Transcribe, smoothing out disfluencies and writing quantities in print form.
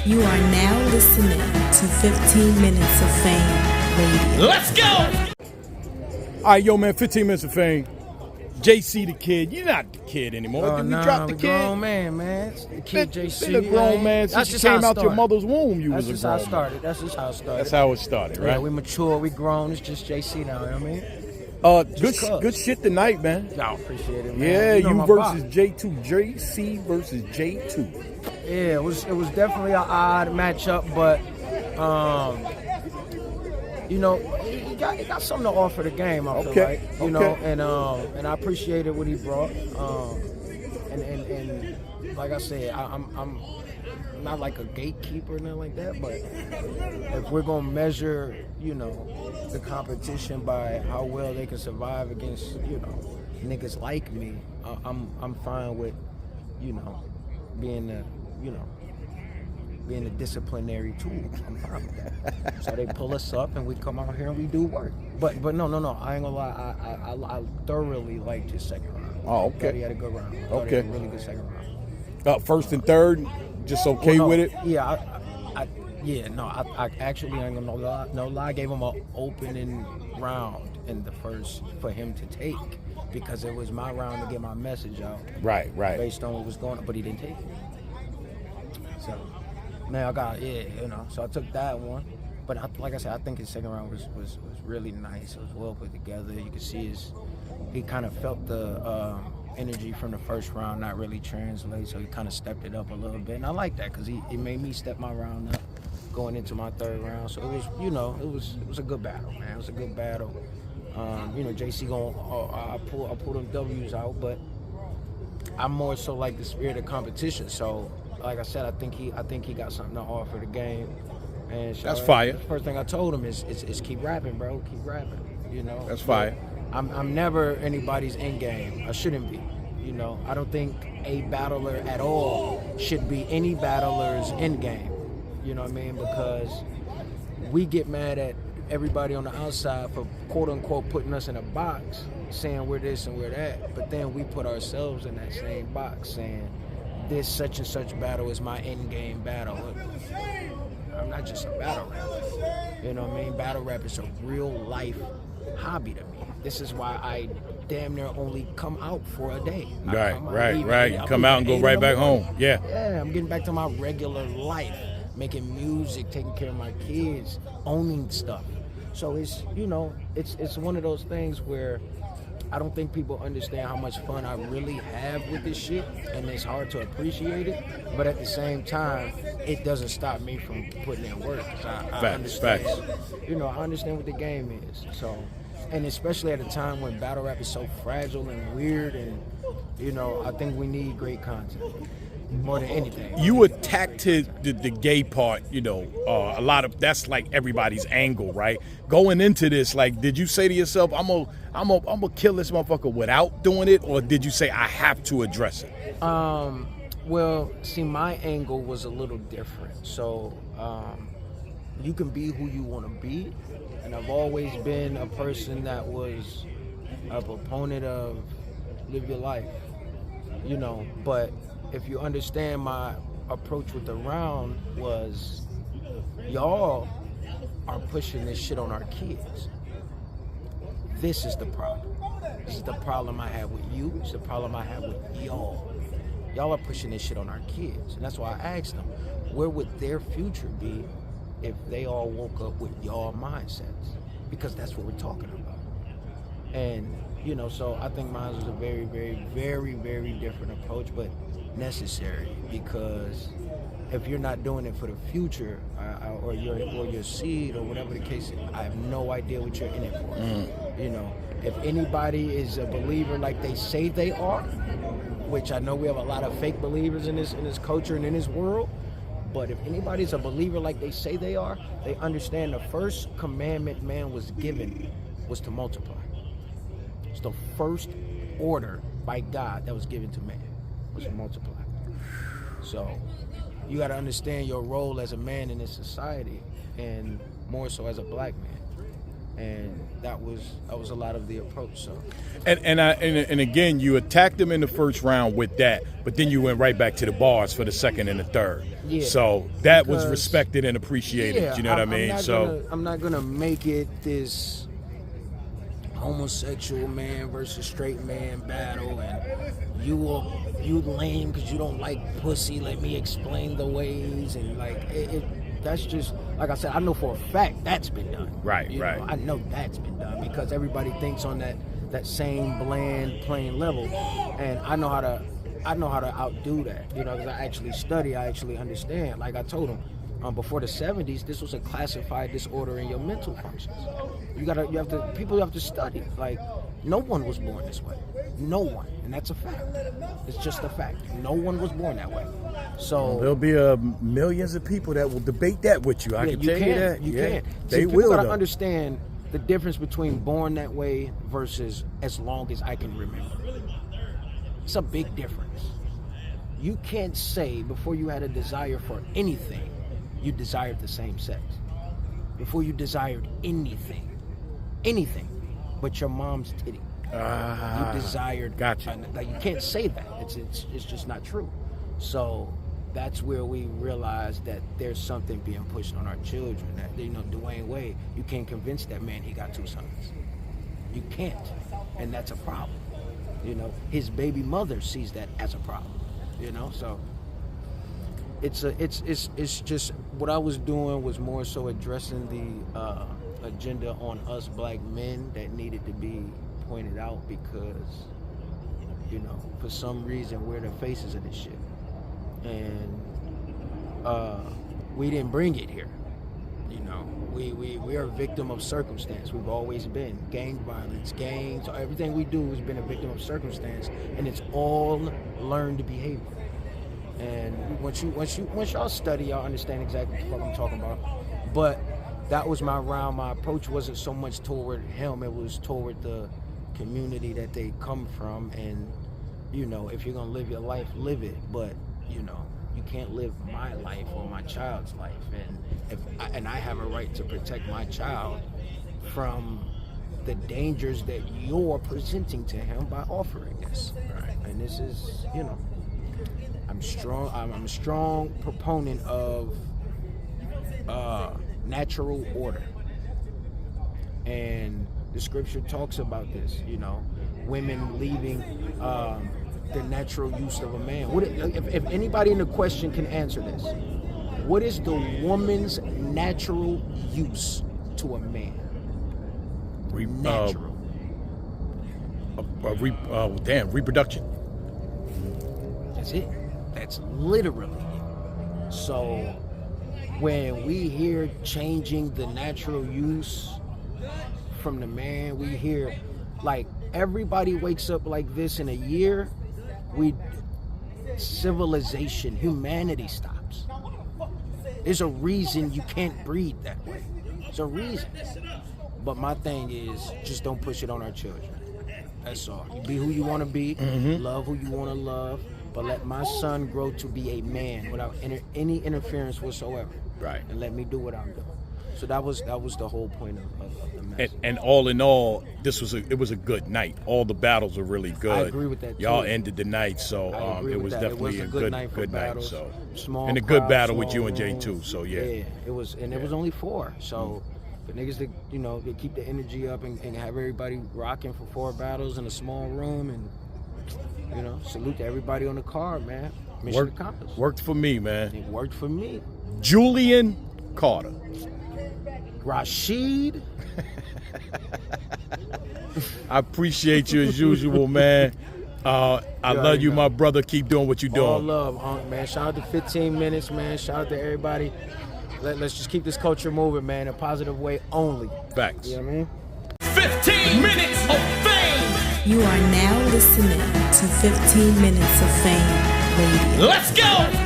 You are now listening to 15 Minutes of Fame Radio. Let's go! All right, yo, man, 15 Minutes of Fame. JC the Kid. You're not the kid anymore. Did we drop the kid? Grown man. It's the kid JC. Been a grown man since you came out your mother's womb. You was a grown man. That's just how it started. That's how it started, right? Yeah, we mature, we grown. It's just JC now, you know what I mean? Good shit tonight, man. Y'all appreciate it, man. Yeah, you versus box. J2. JC versus J2. Yeah, it was definitely an odd matchup, but you know, he got something to offer the game. I feel like, you know, and I appreciated what he brought. And like I said, I'm not like a gatekeeper or nothing like that, but if we're gonna measure, you know, the competition by how well they can survive against, you know, niggas like me, I'm fine with, you know, being a disciplinary tool. I'm fine with that. So they pull us up and we come out here and we do work. But no, I ain't gonna lie. I thoroughly liked his second round. Oh, okay. I thought he had a good round. He had a really good second round. First and third, just okay with it? Yeah, I actually ain't gonna lie. I gave him an opening round in the first for him to take because it was my round to get my message out. Right. Based on what was going on, but he didn't take it. So, man, so I took that one. But like I said, I think his second round was really nice. It was well put together. You could see he kind of felt the energy from the first round not really translate, so he kind of stepped it up a little bit. And I like that because it made me step my round up going into my third round. So it was, you know, it was a good battle, man. It was a good battle. You know, JC I pull them W's out, but I'm more so like the spirit of competition. So, like I said, I think he got something to offer the game. And that's fire. The first thing I told him is keep rapping, bro. Keep rapping. You know. That's fire. I'm never anybody's end game. I shouldn't be. You know. I don't think a battler at all should be any battler's end game. You know what I mean? Because we get mad at everybody on the outside for quote unquote putting us in a box, saying we're this and we're that. But then we put ourselves in that same box, saying this such and such battle is my end game battle. I'm not just a battle rapper. You know what I mean? Battle rap is a real life hobby to me. This is why I damn near only come out for a day. Right. Come out and go right back home. Yeah, I'm getting back to my regular life, making music, taking care of my kids, owning stuff. So it's, you know, it's one of those things where I don't think people understand how much fun I really have with this shit, and it's hard to appreciate it. But at the same time, it doesn't stop me from putting in work. I understand. You know, I understand what the game is. So, and especially at a time when battle rap is so fragile and weird, and you know, I think we need great content more than anything. You attacked the gay part, you know, a lot of that's like everybody's angle, right? Going into this, like, did you say to yourself, I'm gonna kill this motherfucker without doing it, or did you say I have to address it? Well, see, my angle was a little different. So, you can be who you want to be, and I've always been a person that was a proponent of live your life, you know, but if you understand my approach with the round was, y'all are pushing this shit on our kids. This is the problem. This is the problem I have with you. It's the problem I have with y'all. Y'all are pushing this shit on our kids. And that's why I asked them, where would their future be if they all woke up with y'all mindsets? Because that's what we're talking about. And, you know, so I think mine was a very, very, very, very different approach, but necessary, because if you're not doing it for the future or your seed or whatever the case is, I have no idea what you're in it for. You know, if anybody is a believer like they say they are, which I know we have a lot of fake believers in this culture and in this world, but if anybody's a believer like they say they are, they understand the first commandment man was given was to multiply. It's the first order by God that was given to man, was to multiply. So you got to understand your role as a man in this society, and more so as a black man. And that was a lot of the approach. So, and again, you attacked him in the first round with that, but then you went right back to the bars for the second and the third. Yeah, so that was respected and appreciated. Yeah, you know what I mean? I'm not gonna make it this homosexual man versus straight man battle, and you lame because you don't like pussy. Let me explain the ways, and like that's just, like I said, I know for a fact that's been done. Right. I know that's been done because everybody thinks on that same bland, plain level, and I know how to outdo that. You know, because I actually study, I actually understand. Like I told him, before the 70s, this was a classified disorder in your mental functions. People have to study. Like, no one was born this way. No one. And that's a fact. It's just a fact. No one was born that way. So there'll be millions of people that will debate that with you. I can tell you that. You can. They will. People gotta understand the difference between born that way versus as long as I can remember. It's a big difference. You can't say before you had a desire for anything, you desired the same sex. Before you desired anything but your mom's titty. You desired. Gotcha. Like, you can't say that. It's just not true. So that's where we realized that there's something being pushed on our children. That, you know, Dwayne Wade, you can't convince that man he got 2 sons. You can't, and that's a problem. You know, his baby mother sees that as a problem. You know, so it's just what I was doing was more so addressing the agenda on us black men that needed to be pointed out because, you know, for some reason we're the faces of this shit, and we didn't bring it here. You know, we are a victim of circumstance. We've always been gang violence, gangs. Everything we do has been a victim of circumstance, and it's all learned behavior. And once y'all study, y'all understand exactly what I'm talking about. But that was my round. My approach wasn't so much toward him; it was toward the community that they come from. And you know, if you're gonna live your life, live it. But you know, you can't live my life or my child's life. And I have a right to protect my child from the dangers that you're presenting to him by offering this. Right. And this is, you know, I'm a strong proponent of natural order. And the scripture talks about this, you know, women leaving the natural use of a man. If anybody in the question can answer this, what is the woman's natural use to a man? Natural. Reproduction. That's it. That's literally it. So when we hear changing the natural use from the man, we hear like everybody wakes up like this in a year, civilization, humanity stops. There's a reason you can't breed that way. There's a reason. But my thing is, just don't push it on our children. That's all. You be who you want to be, love who you want to love, but let my son grow to be a man without any interference whatsoever. Right. And let me do what I'm doing. So that was the whole point of the message. And all in all, it was a good night. All the battles were really good. I agree with that too. Y'all ended the night, so it was definitely a good night. So small and a good crowd, battle with you small and Jay room. too. So yeah, it was, and it was only 4. So for niggas to, you know, they keep the energy up and have everybody rocking for 4 battles in a small room, and you know, salute to everybody on the card, man. Mission accomplished. Worked for me, man. It worked for me. Julian Carter. Rashid. I appreciate you as usual, man. I love you, my brother. Keep doing what you're doing. All love, man. Shout out to 15 Minutes, man. Shout out to everybody. Let's just keep this culture moving, man, in a positive way only. Facts. You know what I mean? 15 minutes of fame. You are now listening to 15 Minutes of Fame Radio. Let's go.